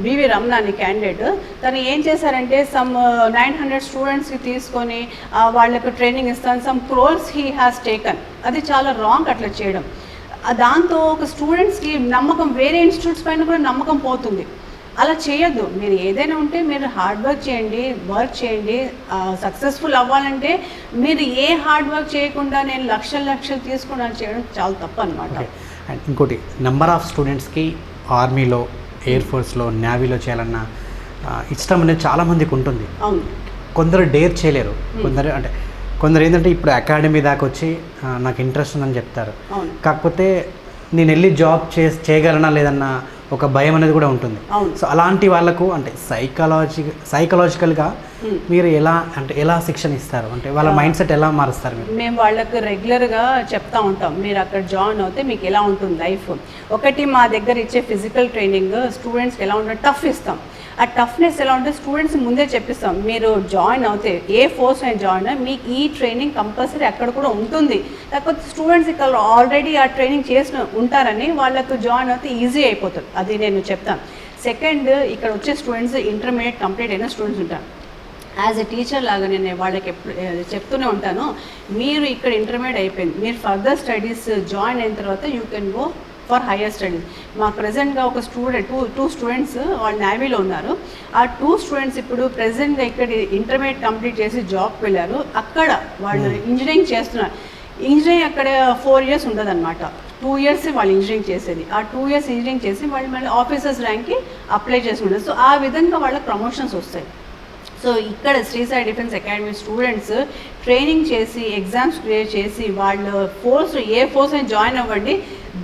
బివి రమణ అని క్యాండిడేట్, తను ఏం చేశారంటే సమ్ 900 స్టూడెంట్స్కి తీసుకొని వాళ్ళకు ట్రైనింగ్ ఇస్తాను, some crores he has taken. అది చాలా రాంగ్ అట్లా చేయడం. దాంతో ఒక స్టూడెంట్స్కి నమ్మకం, వేరే ఇన్స్టిట్యూట్స్ పైన కూడా నమ్మకం పోతుంది. అలా చేయొద్దు. మీరు ఏదైనా ఉంటే మీరు హార్డ్ వర్క్ చేయండి. సక్సెస్ఫుల్ అవ్వాలంటే మీరు ఏ హార్డ్ వర్క్ చేయకుండా నేను లక్షలు తీసుకుని చేయడం చాలా తప్పు అనమాట. అండ్ ఇంకోటి, నెంబర్ ఆఫ్ స్టూడెంట్స్కి ఆర్మీలో, ఎయిర్ ఫోర్స్లో, నేవీలో చేయాలన్న ఇష్టం అనేది చాలామందికి ఉంటుంది. అవును, కొందరు డేర్ చేయలేరు. కొందరు ఏంటంటే ఇప్పుడు అకాడమీ దాకా వచ్చి నాకు ఇంట్రెస్ట్ ఉందని చెప్తారు. కాకపోతే నేను వెళ్ళి జాబ్ చేయగలనా లేదన్న ఒక భయం అనేది కూడా ఉంటుంది. అవును. సో అలాంటి వాళ్ళకు అంటే సైకలాజికల్గా మీరు ఎలా శిక్షణ ఇస్తారు, అంటే వాళ్ళ మైండ్ సెట్ ఎలా మారుస్తారు మీరు? మేము వాళ్ళకు రెగ్యులర్గా చెప్తా ఉంటాం, మీరు అక్కడ జాయిన్ అవుతే మీకు ఎలా ఉంటుంది లైఫ్. ఒకటి మా దగ్గర ఇచ్చే ఫిజికల్ ట్రైనింగ్ స్టూడెంట్స్కి ఎలా ఉంటుంది, టఫ్ ఇస్తాం. ఆ టఫ్నెస్ ఎలా ఉంటే స్టూడెంట్స్ ముందే చెప్పిస్తాం, మీరు జాయిన్ అవుతే ఏ ఫోర్స్ అయినా జాయిన్ అయ్యి మీకు ఈ ట్రైనింగ్ కంపల్సరీ అక్కడ కూడా ఉంటుంది. కాకపోతే స్టూడెంట్స్ ఇక్కడ ఆల్రెడీ ఆ ట్రైనింగ్ చేసిన ఉంటారని వాళ్ళకు జాయిన్ అవుతే ఈజీ అయిపోతుంది, అది నేను చెప్తాను. సెకండ్, ఇక్కడ వచ్చే స్టూడెంట్స్ ఇంటర్మీడియట్ కంప్లీట్ అయిన స్టూడెంట్స్ ఉంటారు. యాజ్ ఎ టీచర్ లాగా నేను వాళ్ళకి చెప్తూనే ఉంటాను, మీరు ఇక్కడ ఇంటర్మీడియట్ అయిపోయింది, మీరు ఫర్దర్ స్టడీస్ జాయిన్ అయిన తర్వాత you can go for higher studies. మాకు ప్రజెంట్గా ఒక టూ స్టూడెంట్స్ వాళ్ళు నేవీలో ఉన్నారు. ఆ 2 స్టూడెంట్స్ ఇప్పుడు ప్రజెంట్గా ఇక్కడ ఇంటర్మీడియట్ కంప్లీట్ చేసి జాబ్కి వెళ్ళారు. అక్కడ వాళ్ళు ఇంజనీరింగ్ చేస్తున్నారు. ఇంజనీరింగ్ అక్కడ 4 years ఉండదన్నమాట, 2 years వాళ్ళు ఇంజనీరింగ్ చేసేది. ఆ 2 years ఇంజనీరింగ్ చేసి వాళ్ళు మళ్ళీ ఆఫీసర్స్ ర్యాంక్కి అప్లై చేసుకుంటారు. సో ఆ విధంగా వాళ్ళకి ప్రమోషన్స్ వస్తాయి. సో ఇక్కడ Shri Sai defence academy students training చేసి ఎగ్జామ్స్ క్లియర్ చేసి వాళ్ళు ఏ ఫోర్స్ అయినా జాయిన్ అవ్వండి,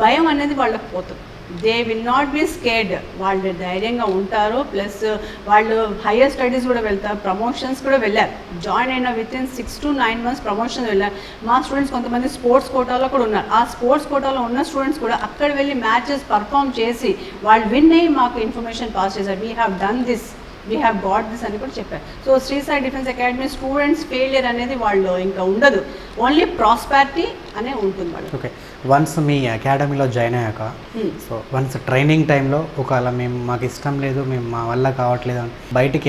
భయం అనేది వాళ్ళకి పోతుంది. They will not be scared, వాళ్ళు ధైర్యంగా ఉంటారు. ప్లస్ వాళ్ళు హయ్యర్ స్టడీస్ కూడా వెళ్తారు, ప్రమోషన్స్ కూడా వెళ్ళారు. జాయిన్ అయిన వితిన్ 6 to 9 months ప్రమోషన్ వెళ్ళారు. మా స్టూడెంట్స్ కొంతమంది స్పోర్ట్స్ కోటాలో కూడా ఉన్నారు. ఆ స్పోర్ట్స్ కోటాలో ఉన్న స్టూడెంట్స్ కూడా అక్కడ వెళ్ళి మ్యాచెస్ పర్ఫామ్ చేసి వాళ్ళు విన్ అయ్యి మాకు ఇన్ఫర్మేషన్ పాస్ చేశారు, we have done this, we have got this అని కూడా చెప్పారు. So Shri Sai defence academy students failure అనేది వాళ్ళు ఇంకా ఉండదు, ఓన్లీ ప్రాస్పారిటీ అనే ఉంటుంది వాళ్ళు. ఓకే, వన్స్ మీ అకాడమీలో జాయిన్ అయ్యాక సో వన్స్ ట్రైనింగ్ టైంలో ఒకవేళ మాకు ఇష్టం లేదు, మా వల్ల కావట్లేదు అని బయటికి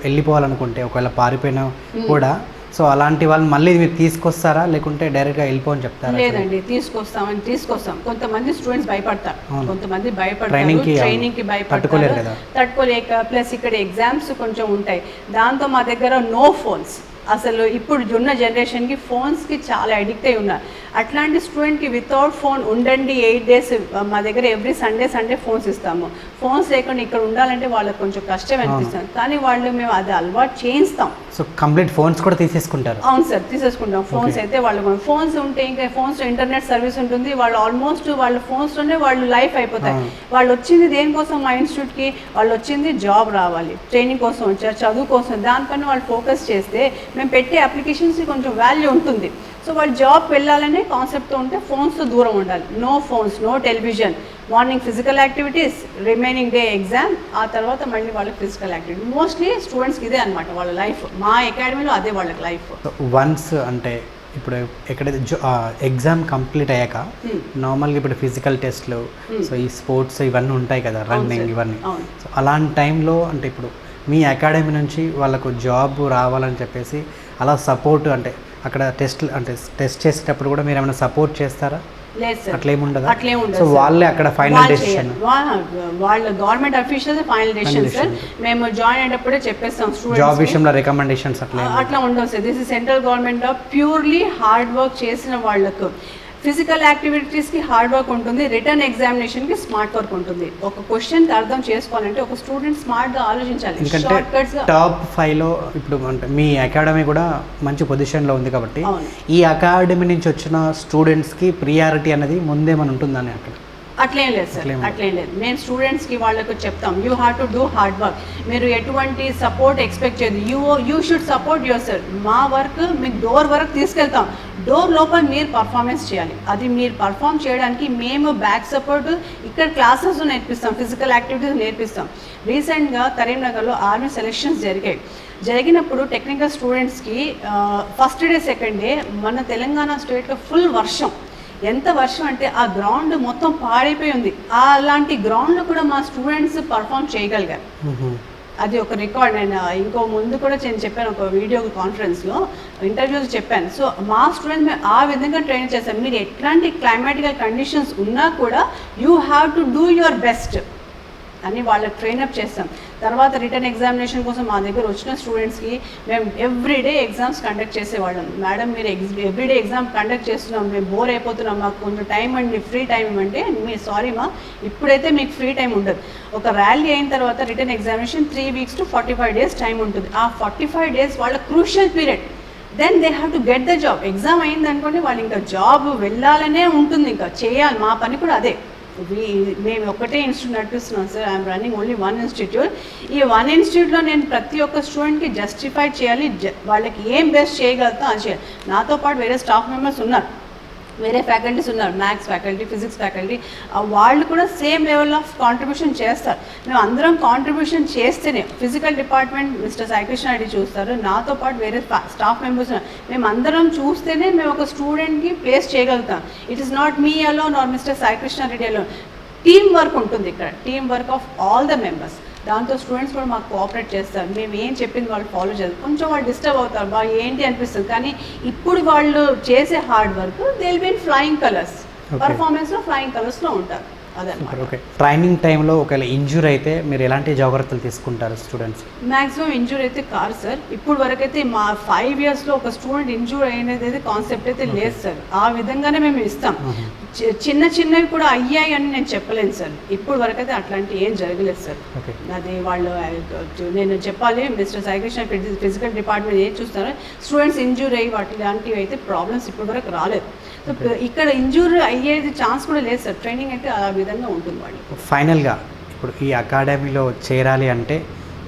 వెళ్ళిపోవాలనుకుంటే, ఒకవేళ పారిపోయినా కూడా సో అలాంటి వాళ్ళని మళ్ళీ మీరు తీసుకొస్తారా, లేకుంటే డైరెక్ట్గా వెళ్ళిపోని చెప్తారా? లేదండి, తీసుకొస్తాం. కొంతమంది స్టూడెంట్స్ భయపడతారు, కొంతమంది భయపడతారు, ట్రైనింగ్కి భయపడతారు, తట్టుకోలేక. ప్లస్ ఇక్కడ ఎగ్జామ్స్ కొంచెం ఉంటాయి, దాంతో మా దగ్గర నో ఫోన్స్. అసలు ఇప్పుడు ఉన్న జనరేషన్కి ఫోన్స్కి చాలా అడిక్ట్ అయి ఉన్నారు. అట్లాంటి స్టూడెంట్కి వితౌట్ ఫోన్ ఉండండి 8 days, మా దగ్గర ఎవ్రీ సండే ఫోన్స్ ఇస్తాము. ఫోన్స్ లేకుండా ఇక్కడ ఉండాలంటే వాళ్ళకి కొంచెం కష్టం అనిపిస్తుంది, కానీ మేము అది అలవాటు చేయిస్తాం. సో కంప్లీట్ ఫోన్స్ కూడా తీసేసుకుంటారు? అవును సార్, తీసేసుకుంటాం. ఫోన్స్ అయితే వాళ్ళు ఫోన్స్ ఉంటే ఇంకా ఫోన్స్ ఇంటర్నెట్ సర్వీస్ ఉంటుంది, వాళ్ళు ఆల్మోస్ట్ వాళ్ళ ఫోన్స్తోనే వాళ్ళు లైఫ్ అయిపోతాయి. వాళ్ళు వచ్చింది దేనికోసం మా ఇన్స్టిట్యూట్కి, వాళ్ళు వచ్చింది జాబ్ రావాలి, ట్రైనింగ్ కోసం వచ్చారు, చదువు కోసం. దానిపైన వాళ్ళు ఫోకస్ చేస్తే మేము పెట్టే అప్లికేషన్స్కి కొంచెం వాల్యూ ఉంటుంది. సో వాళ్ళు జాబ్ వెళ్ళాలనే కాన్సెప్ట్తో ఉంటే ఫోన్స్తో దూరం ఉండాలి. No phones, no television, morning physical activities, remaining day exam, ఆ తర్వాత మళ్ళీ వాళ్ళకి ఫిజికల్ యాక్టివిటీ. మోస్ట్లీ స్టూడెంట్స్కి ఇదే అనమాట వాళ్ళ లైఫ్, మా అకాడమీలో అదే వాళ్ళకి లైఫ్. వన్స్ అంటే ఇప్పుడు ఎక్కడైతే ఎగ్జామ్ కంప్లీట్ అయ్యాక నార్మల్గా ఇప్పుడు ఫిజికల్ టెస్ట్లు, సో ఈ స్పోర్ట్స్ ఇవన్నీ ఉంటాయి కదా, రన్నింగ్ ఇవన్నీ. సో అలాంటి టైంలో అంటే ఇప్పుడు మీ అకాడమీ నుంచి వాళ్ళకు జాబ్ రావాలని చెప్పేసి అలా సపోర్ట్ అంటే అక్కడ టెస్ట్ చేసేటప్పుడు కూడా మీరు ఏమైనా సపోర్ట్ చేస్తారా? లేదు సార్, అట్లేముండదు. అట్లేముండదు. సో వాళ్ళే అక్కడ ఫైనల్ డెసిషన్, వాళ్ళ government officials final decision sir. మేము జాయిన్ అయినప్పుడే చెప్పేస్తాం స్టూడెంట్స్, జాబ్ విషయంలో రికమెండేషన్స్ అట్లా ఉండవు sir. This is central government purely hard work చేసిన వాళ్ళకు. ఫిజికల్ యాక్టివిటీస్కి హార్డ్ వర్క్ ఉంటుంది, రిటర్న్ ఎగ్జామినేషన్కి స్మార్ట్ వర్క్ ఉంటుంది. ఒక క్వశ్చన్కి అర్థం చేసుకోవాలంటే ఒక స్టూడెంట్ స్మార్ట్గా ఆలోచించాలి. ఎందుకంటే టాప్ 5లో ఇప్పుడు అంటే మీ అకాడమీ కూడా మంచి పొజిషన్లో ఉంది కాబట్టి ఈ అకాడమీ నుంచి వచ్చిన స్టూడెంట్స్కి ప్రియారిటీ అనేది ముందే మన ఉంటుందని అక్కడ అట్లేం లేదు సార్, అట్లేం లేదు. మేము స్టూడెంట్స్కి వాళ్ళకు చెప్తాం, you have to do hard work. మీరు ఎటువంటి సపోర్ట్ ఎక్స్పెక్ట్ చేయదు, you should support your self. మా వర్క్ మీకు డోర్ వరకు తీసుకెళ్తాం, డోర్ లోపల మీరు పర్ఫార్మెన్స్ చేయాలి. అది మీరు పర్ఫామ్ చేయడానికి మేము బ్యాక్ సపోర్ట్ ఇక్కడ క్లాసెస్ నేర్పిస్తాం, ఫిజికల్ యాక్టివిటీస్ నేర్పిస్తాం. రీసెంట్గా కరీంనగర్లో ఆర్మీ సెలెక్షన్స్ జరిగినప్పుడు టెక్నికల్ స్టూడెంట్స్కి ఫస్ట్ డే సెకండ్ డే మన తెలంగాణ స్టేట్లో ఫుల్ వర్షం. ఎంత వర్షం అంటే ఆ గ్రౌండ్ మొత్తం పాడైపోయి ఉంది. అలాంటి గ్రౌండ్లో కూడా మా స్టూడెంట్స్ పర్ఫామ్ చేయగలిగారు. అది ఒక రికార్డ్. నేను ఇంకో ముందు కూడా నేను చెప్పాను, ఒక వీడియో కాన్ఫరెన్స్లో ఇంటర్వ్యూస్ చెప్పాను. సో మా స్టూడెంట్స్ మేము ఆ విధంగా ట్రైన్ చేస్తాం. మీరు ఎట్లాంటి క్లైమాటికల్ కండిషన్స్ ఉన్నా కూడా you have to do your best అని వాళ్ళకి ట్రైనప్ చేస్తాం. తర్వాత రిటర్న్ ఎగ్జామినేషన్ కోసం మా దగ్గర వచ్చిన స్టూడెంట్స్కి మేము ఎవ్రీడే ఎగ్జామ్స్ కండక్ట్ చేసేవాళ్ళం. మేడం మీరు ఎవ్రీడే ఎగ్జామ్ కండక్ట్ చేస్తున్నాం, మేము బోర్ అయిపోతున్నాం, మాకు కొంచెం టైం అండి, ఫ్రీ టైం ఇవ్వంటే, మీరు సారీ మా ఇప్పుడైతే మీకు ఫ్రీ టైం ఉండదు. ఒక ర్యాలీ అయిన తర్వాత return examination 3 weeks to 45 days time ఉంటుంది. ఆ 45 days వాళ్ళ crucial period. Then they have to get the job. Exam అయింది అనుకోండి, వాళ్ళు ఇంకా జాబ్ వెళ్ళాలనే ఉంటుంది, ఇంకా చేయాలి. మా పని కూడా అదే, మేము ఒకటే ఇన్స్టిట్యూట్ నడిపిస్తున్నాం sir. I'm running only one institute. ఈ వన్ ఇన్స్టిట్యూట్లో నేను ప్రతి ఒక్క స్టూడెంట్కి జస్టిఫై చేయాలి, వాళ్ళకి ఏం బెస్ట్ చేయగలుగుతా అని చేయాలి. నాతో పాటు వేరే స్టాఫ్ మెంబర్స్ ఉన్నారు, వేరే ఫ్యాకల్టీస్ ఉన్నారు, మ్యాథ్స్ ఫ్యాకల్టీ, ఫిజిక్స్ ఫ్యాకల్టీ, వాళ్ళు కూడా సేమ్ లెవెల్ ఆఫ్ కాంట్రిబ్యూషన్ చేస్తారు. మేము అందరం కాంట్రిబ్యూషన్ చేస్తేనే physical department mister Saikrishna Reddy చూస్తారు, నాతో పాటు వేరే స్టాఫ్ మెంబర్స్ ఉన్నారు. మేము అందరం చూస్తేనే మేము ఒక స్టూడెంట్కి ప్లేస్ చేయగలుగుతాం. It is not me alone or mister Saikrishna Reddy alone. Team work ఉంటుంది ఇక్కడ, team work of all the members. దాంతో స్టూడెంట్స్ కూడా మాకు కోఆపరేట్ చేస్తారు. మేము ఏం చెప్పింది వాళ్ళు ఫాలో చేస్తారు. కొంచెం వాళ్ళు డిస్టర్బ్ అవుతారు, వాళ్ళు ఏంటి అనిపిస్తుంది, కానీ ఇప్పుడు వాళ్ళు చేసే hard work they will be in flying colours, పర్ఫార్మెన్స్లో ఫ్లయింగ్ కలర్స్లో ఉంటారు. ఓకే, ట్రైనింగ్ టైంలో ఒకవేళ ఇంజూర్ అయితే మీరు ఎలాంటి జాగ్రత్తలు తీసుకుంటారు స్టూడెంట్స్? మ్యాక్సిమం ఇంజూర్ అయితే కాదు సార్. ఇప్పుడు వరకు అయితే మా 5 yearsలో ఒక స్టూడెంట్ ఇంజూర్ అయినది అయితే కాన్సెప్ట్ అయితే లేదు సార్. ఆ విధంగానే మేము ఇస్తాం. చిన్నవి కూడా అయ్యాయి అని నేను చెప్పలేను సార్. ఇప్పుడు వరకు అయితే అట్లాంటి ఏం జరగలేదు సార్. అది వాళ్ళు నేను చెప్పాలి, మిస్టర్ సాయికృష్ణ ఫిజికల్ డిపార్ట్మెంట్ ఏం చూస్తారో స్టూడెంట్స్ ఇంజూర్ అయ్యి వాటి లాంటివి అయితే ప్రాబ్లమ్స్ ఇప్పుడు వరకు రాలేదు. సో ఇక్కడ ఇంజూర్ అయ్యేది ఛాన్స్ కూడా లేదు సార్. ట్రైనింగ్ అయితే ఆ విధంగా ఉంటుంది వాళ్ళు. ఫైనల్గా ఇప్పుడు ఈ అకాడమీలో చేరాలి అంటే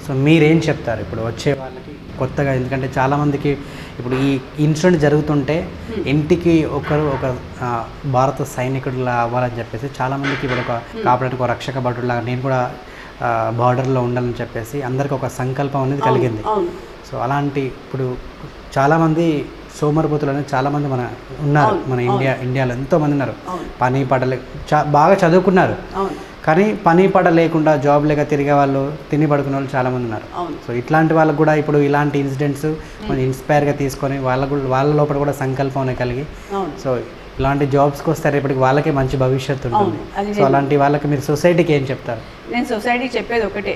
సో మీరేం చెప్తారు ఇప్పుడు వచ్చే వాళ్ళకి కొత్తగా? ఎందుకంటే చాలామందికి ఇప్పుడు ఈ ఇన్సిడెంట్ జరుగుతుంటే ఇంటికి ఒక భారత సైనికుడిలా అవ్వాలని చెప్పేసి చాలామందికి ఇప్పుడు ఒక కాపాడడానికి ఒక రక్షక భటుడిలాగా నేను కూడా బార్డర్లో ఉండాలని చెప్పేసి అందరికి ఒక సంకల్పం అనేది కలిగింది. సో అలాంటి ఇప్పుడు చాలామంది సోమరిపోతులు అనేది చాలామంది మన ఉన్నారు, మన ఇండియాలో ఎంతోమంది ఉన్నారు. పని పడలే బాగా చదువుకున్నారు కానీ పని పడ లేకుండా జాబ్ లేక తిరిగే వాళ్ళు, తిని పడుకునే వాళ్ళు చాలామంది ఉన్నారు. సో ఇట్లాంటి వాళ్ళకు కూడా ఇప్పుడు ఇలాంటి ఇన్సిడెంట్స్ కొంచెం ఇన్స్పైర్గా తీసుకొని వాళ్ళ లోపల కూడా సంకల్పం కలిగి సో ఇలాంటి జాబ్స్కి వస్తే రేపటికి వాళ్ళకే మంచి భవిష్యత్తు ఉంటుంది. సో అలాంటి వాళ్ళకి మీరు సొసైటీకి ఏం చెప్తారు? నేను సొసైటీకి చెప్పేది ఒకటే,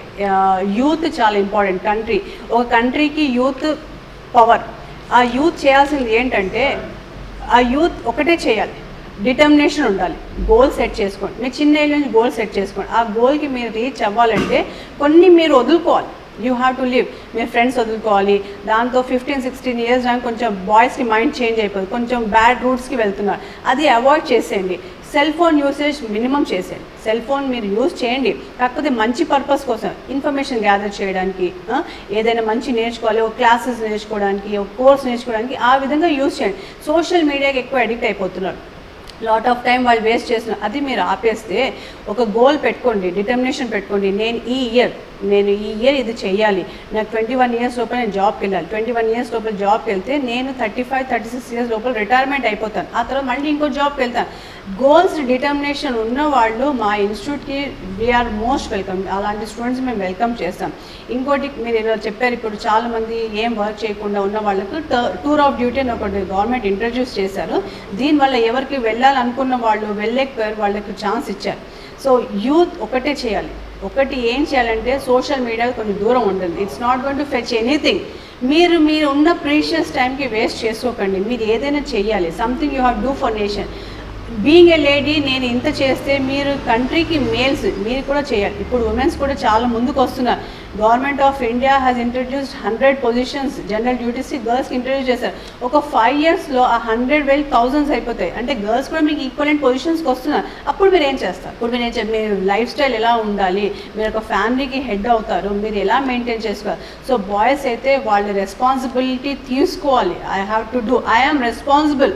యూత్ చాలా ఇంపార్టెంట్. ఒక కంట్రీకి యూత్ పవర్. ఆ యూత్ చేయాల్సింది ఏంటంటే ఆ యూత్ ఒకటే చేయాలి, డిటర్మినేషన్ ఉండాలి, గోల్ సెట్ చేసుకోండి. మీరు చిన్న ఏజ్ నుంచి గోల్ సెట్ చేసుకోండి. ఆ గోల్కి మీరు రీచ్ అవ్వాలంటే కొన్ని మీరు వదులుకోవాలి. You have to leave. మీ ఫ్రెండ్స్ వదులుకోవాలి. దాంతో 15-16 years దాకా కొంచెం బాయ్స్కి మైండ్ చేంజ్ అయిపోతుంది, కొంచెం బ్యాడ్ రూట్స్కి వెళ్తున్నారు, అది అవాయిడ్ చేసేయండి. సెల్ ఫోన్ యూసేజ్ మినిమం చేసేయండి. సెల్ ఫోన్ మీరు యూజ్ చేయండి, కాకపోతే మంచి పర్పస్ కోసం, ఇన్ఫర్మేషన్ గ్యాదర్ చేయడానికి, ఏదైనా మంచి నేర్చుకోవాలి, ఒక క్లాసెస్ నేర్చుకోవడానికి, ఒక కోర్స్ నేర్చుకోవడానికి, ఆ విధంగా యూజ్ చేయండి. సోషల్ మీడియాకి ఎక్కువ అడిక్ట్ అయిపోతున్నారు, లాట్ ఆఫ్ టైం వాళ్ళు వేస్ట్ చేస్తున్నారు. అది మీరు ఆపేస్తే ఒక గోల్ పెట్టుకోండి, డిటర్మినేషన్ పెట్టుకోండి. నేను ఈ ఇయర్ ఇది చెయ్యాలి. నాకు 21 years లోపల నేను జాబ్కి వెళ్ళాలి. 21 years లోపల జాబ్కి వెళ్తే నేను 35-36 years లోపల రిటైర్మెంట్ అయిపోతాను. ఆ తర్వాత మళ్ళీ ఇంకో జాబ్కి వెళ్తాను. గోల్స్ డిటర్మినేషన్ ఉన్న వాళ్ళు మా ఇన్స్టిట్యూట్కి వీఆర్ మోస్ట్ వెల్కమ్. అలాంటి స్టూడెంట్స్ మేము వెల్కమ్ చేస్తాం. ఇంకోటి మీరు ఇలా చెప్పారు, ఇప్పుడు చాలామంది ఏం వర్క్ చేయకుండా ఉన్న వాళ్ళకు టూర్ ఆఫ్ డ్యూటీ అని ఒకటి గవర్నమెంట్ ఇంట్రడ్యూస్ చేశారు. దీనివల్ల ఎవరికి వెళ్ళాలనుకున్న వాళ్ళు వెళ్ళలేకపోయారు, వాళ్ళకి ఛాన్స్ ఇచ్చారు. సో యూత్ ఒకటే చేయాలి. ఒకటి ఏం చేయాలంటే సోషల్ మీడియా కొంచెం దూరం ఉంటుంది. It's not going to fetch anything. మీరు ఉన్న ప్రీషియస్ టైంకి వేస్ట్ చేసుకోకండి. మీరు ఏదైనా చెయ్యాలి. Something you have do for nation. Being a lady నేను ఇంత చేస్తే మీరు కంట్రీకి మేల్స్ మీరు కూడా చేయాలి. ఇప్పుడు ఉమెన్స్ కూడా చాలా ముందుకు వస్తున్నారు. Government of India has introduced 100 positions general డ్యూటీస్కి గర్ల్స్కి ఇంట్రడ్యూస్ చేశారు. ఒక 5 yearsలో ఆ 100 వెళ్ళి 1000s అయిపోతాయి. అంటే గర్ల్స్ కూడా మీకు ఈక్వలెంట్ పొజిషన్స్కి వస్తున్నారు. అప్పుడు మీరు ఏం చేస్తారు? ఇప్పుడు మీరు లైఫ్ స్టైల్ ఎలా ఉండాలి, మీరు ఒక ఫ్యామిలీకి హెడ్ అవుతారు, మీరు ఎలా మెయింటైన్ చేసుకోవాలి. సో బాయ్స్ అయితే వాళ్ళ రెస్పాన్సిబిలిటీ తీసుకోవాలి. I have to do, I am responsible.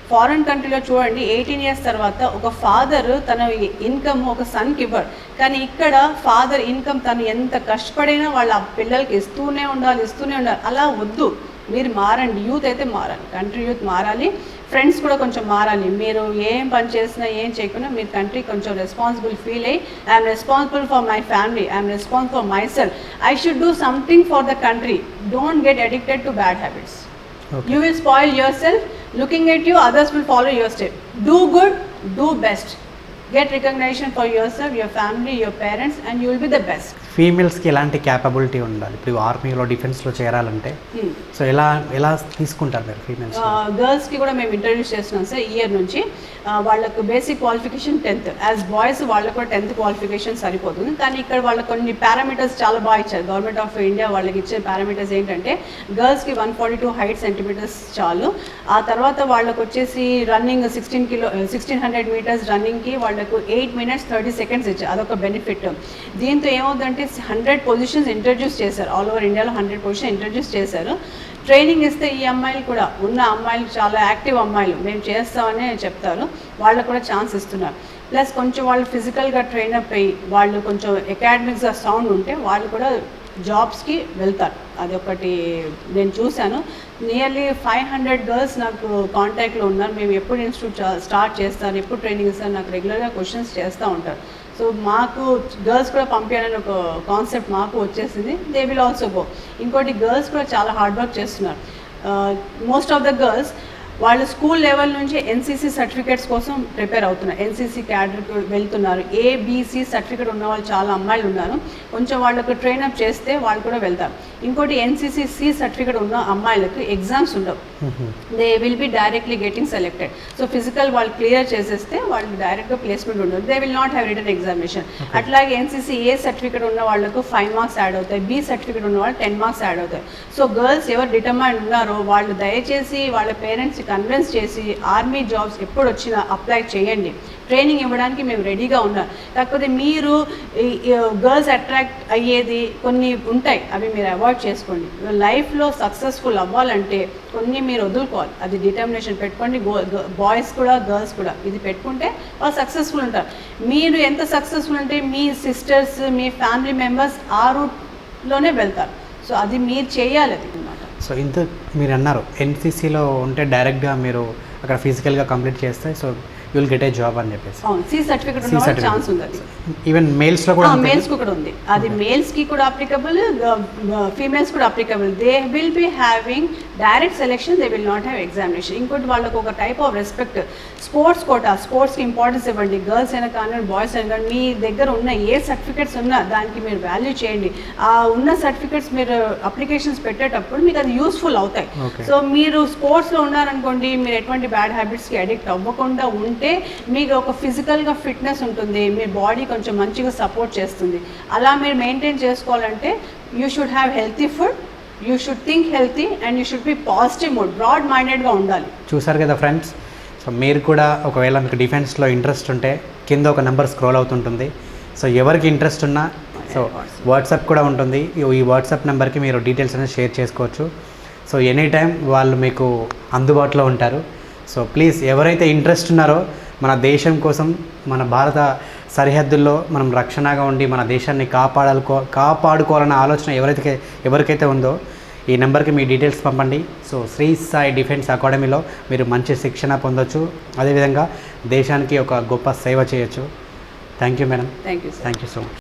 Foreign కంట్రీలో చూడండి, 18 years తర్వాత ఒక ఫాదర్ తన ఇన్కమ్ ఒక సన్కి ఇవ్వడు, కానీ ఇక్కడ ఫాదర్ ఇన్కమ్ తను ఎంత కష్టపడినా వాళ్ళ పిల్లలకి ఇస్తూనే ఉండాలి. అలా వద్దు, మీరు మారండి. యూత్ అయితే మారాలి, కంట్రీ యూత్ మారాలి, ఫ్రెండ్స్ కూడా కొంచెం మారాలి. మీరు ఏం పని చేసినా ఏం చేయకుండా మీరు కంట్రీ కొంచెం రెస్పాన్సిబుల్ ఫీల్ అయ్యి I'm responsible for my family, I'm responsible for my self, I should do something for the country. Don't get addicted to bad habits. You will spoil yourself. Looking at you, others will follow your step. Do good, do best. Get recognition for yourself, your family, your parents, and you will be the best. ఫీమేల్స్కి ఎలాంటి క్యాపబిలిటీ ఉండాలి ఇప్పుడు ఆర్మీలో డిఫెన్స్లో చేరాలంటే సో ఎలా తీసుకుంటారు మీరు ఫీమేల్స్ గర్ల్స్కి కూడా మేము ఇంట్రడ్యూస్ చేస్తున్నాం సార్ ఇయర్ నుంచి వాళ్ళకు basic qualification 10th as boys వాళ్ళకు కూడా 10th క్వాలిఫికేషన్ సరిపోతుంది కానీ ఇక్కడ వాళ్ళకి కొన్ని పారామీటర్స్ చాలా బాగా ఇచ్చారు గవర్నమెంట్ ఆఫ్ ఇండియా వాళ్ళకి ఇచ్చే పారామీటర్స్ ఏంటంటే గర్ల్స్కి 142 హైట్ సెంటీమీటర్స్ చాలు ఆ తర్వాత వాళ్ళకు వచ్చేసి రన్నింగ్ 1600 మీటర్స్ రన్నింగ్కి వాళ్ళకు 8 minutes 30 seconds ఇచ్చారు అదొక బెనిఫిట్ దీంతో ఏమవుతుందంటే 100 పొజిషన్స్ ఇంట్రడ్యూస్ చేశారు ఆల్ ఓవర్ ఇండియాలో 100 పొజిషన్ ఇంట్రడ్యూస్ చేశారు ట్రైనింగ్ ఇస్తే ఈ అమ్మాయిలు కూడా ఉన్న అమ్మాయిలు చాలా యాక్టివ్ అమ్మాయిలు మేము చేస్తామని చెప్తారు వాళ్ళకు కూడా ఛాన్స్ ఇస్తున్నారు ప్లస్ కొంచెం వాళ్ళు ఫిజికల్గా ట్రైనప్ అయ్యి వాళ్ళు కొంచెం అకాడమిక్స్గా సౌండ్ ఉంటే వాళ్ళు కూడా జాబ్స్కి వెళ్తారు అది ఒకటి నేను చూశాను నియర్లీ 500 గర్ల్స్ నాకు కాంటాక్ట్లో ఉన్నారు మేము ఎప్పుడు ఇన్స్టిట్యూట్ స్టార్ట్ చేస్తాను ఎప్పుడు ట్రైనింగ్ ఇస్తాను నాకు రెగ్యులర్గా క్వశ్చన్స్ చేస్తూ ఉంటారు సో మాకు గర్ల్స్ కూడా పంపించాలని ఒక కాన్సెప్ట్ మాకు వచ్చేసింది దే విల్ ఆల్సో గో ఇంకోటి గర్ల్స్ కూడా చాలా హార్డ్ వర్క్ చేస్తున్నారు మోస్ట్ ఆఫ్ ద గర్ల్స్ వాళ్ళు స్కూల్ లెవెల్ నుంచి ఎన్సీసీ సర్టిఫికేట్స్ కోసం ప్రిపేర్ అవుతున్నారు ఎన్సీసీ క్యాడర్కి వెళ్తున్నారు ఏబీసీ సర్టిఫికేట్ ఉన్న వాళ్ళు చాలా అమ్మాయిలు ఉన్నారు కొంచెం వాళ్ళకు ట్రైనప్ చేస్తే వాళ్ళు కూడా వెళ్తారు ఇంకోటి ఎన్సీసీ సి సర్టిఫికేట్ ఉన్న అమ్మాయిలకు ఎగ్జామ్స్ ఉండవు they will be directly getting selected so physical వాళ్ళు క్లియర్ చేసేస్తే వాళ్ళకి డైరెక్ట్గా ప్లేస్మెంట్ ఉండదు they will not have written examination అట్లాగే ఎన్సీసీ ఏ సర్టిఫికేట్ ఉన్న వాళ్ళకు 5 marks యాడ్ అవుతాయి బి సర్టిఫికేట్ ఉన్న వాళ్ళు 10 marks యాడ్ అవుతాయి సో గర్ల్స్ ఎవరు డిటర్మైండ్ ఉన్నారో వాళ్ళు దయచేసి వాళ్ళ పేరెంట్స్ కన్విన్స్ చేసి ఆర్మీ జాబ్స్ ఎప్పుడు వచ్చినా అప్లై చేయండి ట్రైనింగ్ ఇవ్వడానికి మేము రెడీగా ఉన్నాం కాకపోతే మీరు గర్ల్స్ అట్రాక్ట్ అయ్యేది కొన్ని ఉంటాయి అవి మీరు అవాయిడ్ చేసుకోండి లైఫ్లో సక్సెస్ఫుల్ అవ్వాలంటే కొన్ని మీరు వదులుకోవాలి అది డిటర్మినేషన్ పెట్టుకోండి బాయ్స్ కూడా గర్ల్స్ కూడా ఇది పెట్టుకుంటే వాళ్ళు సక్సెస్ఫుల్ ఉంటారు మీరు ఎంత సక్సెస్ఫుల్ అంటే మీ సిస్టర్స్ మీ ఫ్యామిలీ మెంబర్స్ ఆ రూట్లోనే వెళ్తారు సో అది మీరు చేయాలి అది అనమాట సో ఇంత మీరు అన్నారు ఎన్సీసీలో ఉంటే డైరెక్ట్గా మీరు అక్కడ ఫిజికల్గా కంప్లీట్ చేస్తే so you will get a job అని చెప్పేసి సి సర్టిఫికేట్ ఉన్న ఛాన్స్ ఉంది అది ఈవెన్ మేల్స్లో కూడా మేల్స్కి కూడా ఉంది అది మేల్స్కి కూడా అప్లికబుల్ ఫీమేల్స్ కూడా applicable they will be having direct selection they will not have examination ఇంకోటి వాళ్ళకు ఒక type of respect sports quota స్పోర్ట్స్కి ఇంపార్టెన్స్ ఇవ్వండి గర్ల్స్ అయినా కానీ బాయ్స్ అయినా కానీ మీ దగ్గర ఉన్న ఏ సర్టిఫికేట్స్ ఉన్నా దానికి మీరు వాల్యూ చేయండి ఆ ఉన్న సర్టిఫికేట్స్ మీరు అప్లికేషన్స్ పెట్టేటప్పుడు మీకు అది యూస్ఫుల్ అవుతాయి సో మీరు స్పోర్ట్స్లో ఉన్నారనుకోండి మీరు ఎటువంటి బ్యాడ్ హ్యాబిట్స్కి అడిక్ట్ అవ్వకుండా ఉంటే మీకు ఒక ఫిజికల్గా ఫిట్నెస్ ఉంటుంది మీ బాడీ కొంచెం మంచిగా సపోర్ట్ చేస్తుంది అలా మీరు మెయింటైన్ చేసుకోవాలంటే you should have healthy food you should think healthy and you should be positive mood broad మైండెడ్గా ఉండాలి చూసారు కదా ఫ్రెండ్స్ సో మీరు కూడా ఒకవేళ మీకు డిఫెన్స్లో ఇంట్రెస్ట్ ఉంటే కింద ఒక నెంబర్ స్క్రోల్ అవుతుంటుంది సో ఎవరికి ఇంట్రెస్ట్ ఉన్నా సో వాట్సాప్ కూడా ఉంటుంది ఈ వాట్సాప్ నెంబర్కి మీరు డీటెయిల్స్ అనేది షేర్ చేసుకోవచ్చు సో ఎనీ టైం వాళ్ళు మీకు అందుబాటులో ఉంటారు సో ప్లీజ్ ఎవరైతే ఇంట్రెస్ట్ ఉన్నారో మన దేశం కోసం మన భారత సరిహద్దుల్లో మనం రక్షణగా ఉండి మన దేశాన్ని కాపాడుకోవాలన్న ఆలోచన ఎవరికైతే ఉందో ఈ నెంబర్కి మీ డీటెయిల్స్ పంపండి సో శ్రీ సాయి డిఫెన్స్ అకాడమీలో మీరు మంచి శిక్షణ పొందొచ్చు అదేవిధంగా దేశానికి ఒక గొప్ప సేవ చేయొచ్చు thank you madam thank you so much